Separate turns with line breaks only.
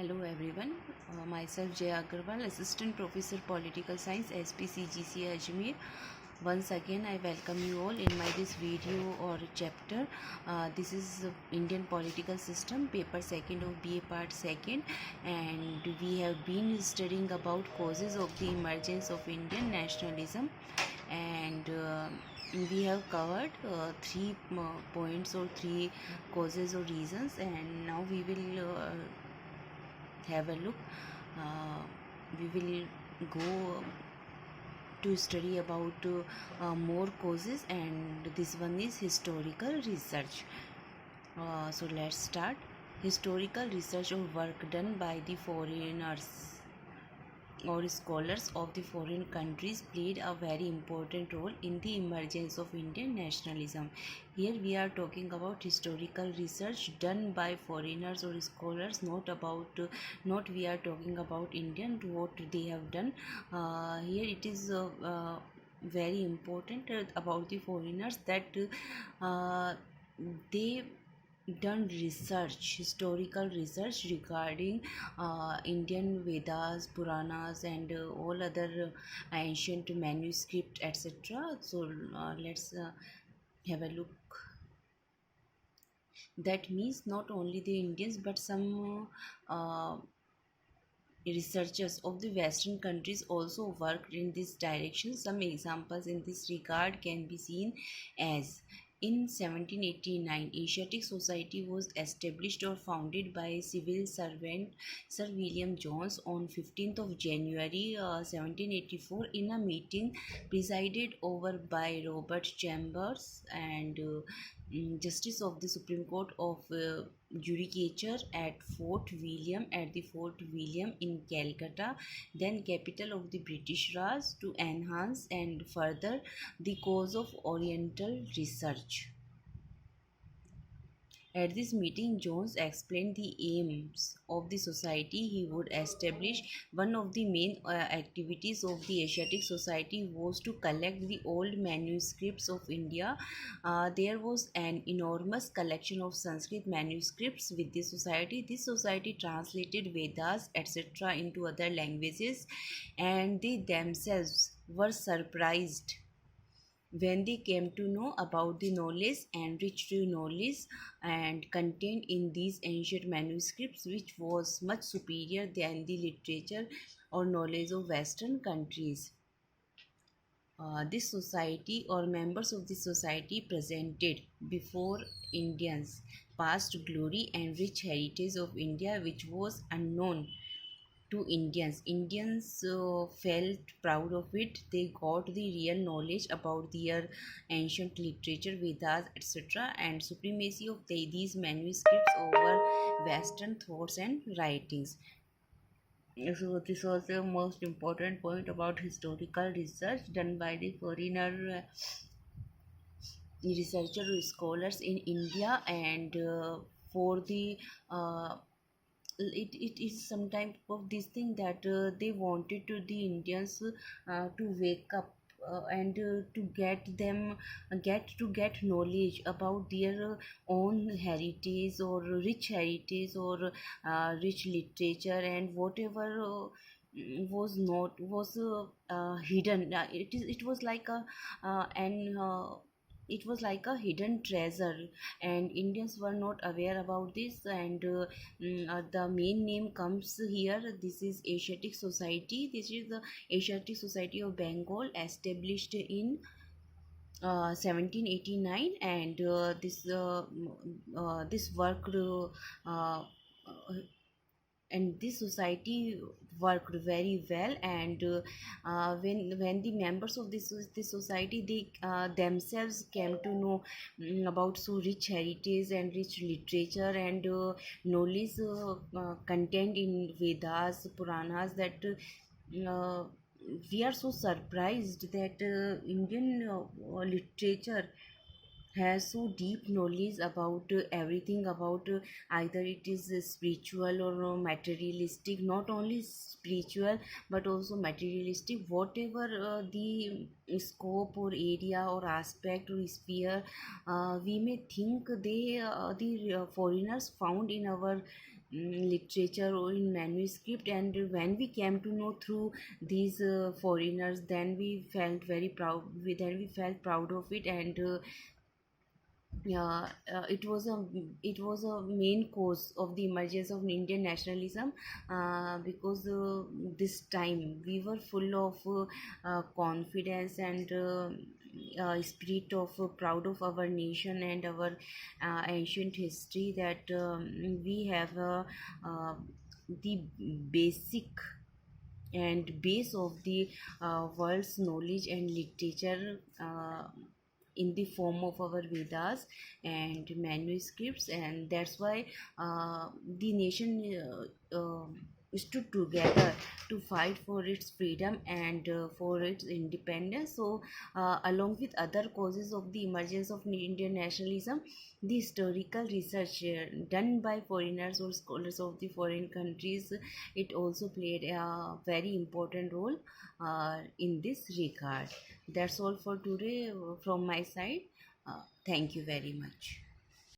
Hello everyone, myself Jay Agarwal, Assistant Professor Political Science, SPCGC Ajmer. Once again, I welcome you all in my this video or chapter. This is Indian political system, paper second of BA part second, and we have been studying about causes of the emergence of Indian nationalism, and we have covered three points or three causes or reasons, and now we will have a look. uh, we will go to study about more causes, and this one is historical research. So let's start. Historical research or work done by the foreigners or scholars of the foreign countries played a very important role in the emergence of Indian nationalism. Here we are talking about historical research done by foreigners or scholars, not we are talking about Indian what they have done. Here it is very important about the foreigners that uh, they done research, historical research regarding Indian Vedas, Puranas, and all other ancient manuscript, etc. So let's have a look. That means not only the Indians but some researchers of the Western countries also worked in this direction. Some examples in this regard can be seen as in 1789, Asiatic Society was established or founded by civil servant Sir William Jones on 15th of January 1784 in a meeting presided over by Robert Chambers and Justice of the Supreme Court of Judicature at the Fort William in Calcutta, then capital of the British Raj, to enhance and further the cause of Oriental research. At this meeting, Jones explained the aims of the society. He would establish one of the main activities of the Asiatic Society was to collect the old manuscripts of India. There was an enormous collection of Sanskrit manuscripts with the society. This society translated Vedas, etc., into other languages, and they themselves were surprised when they came to know about the knowledge, enriched knowledge, and contained in these ancient manuscripts, which was much superior than the literature or knowledge of Western countries. This society or members of this society presented before Indians past glory and rich heritage of India, which was unknown to Indians. Indians felt proud of it. They got the real knowledge about their ancient literature, Vedas, etc., and supremacy of these manuscripts over Western thoughts and writings. So this was the most important point about historical research done by the foreigner researcher or scholars in India, and for the it is some type of this thing that they wanted to the Indians to wake up and to get knowledge about their own heritage or rich heritage or rich literature, and whatever was not was hidden. It was like a an it was like a hidden treasure, and Indians were not aware about this, and the main name comes here. This is Asiatic Society. This is the Asiatic Society of Bengal, established in 1789, and this worked and this society worked very well, and when the members of this society, they themselves came to know about so rich heritage and rich literature and knowledge contained in Vedas, Puranas, that uh, we are so surprised that Indian literature has so deep knowledge about everything about either it is spiritual or materialistic, not only spiritual but also materialistic, whatever the scope or area or aspect or sphere we may think the foreigners found in our literature or in manuscript. And when we came to know through these foreigners, then we felt very proud, then we felt proud of it. And yeah, it was a main cause of the emergence of Indian nationalism, because this time we were full of confidence and spirit of proud of our nation and our ancient history, that we have the basic and base of the world's knowledge and literature in the form of our Vedas and manuscripts. And that's why the nation stood together to fight for its freedom and for its independence. So along with other causes of the emergence of Indian nationalism, the historical research done by foreigners or scholars of the foreign countries, it also played a very important role in this regard. That's all for today from my side. Thank you very much.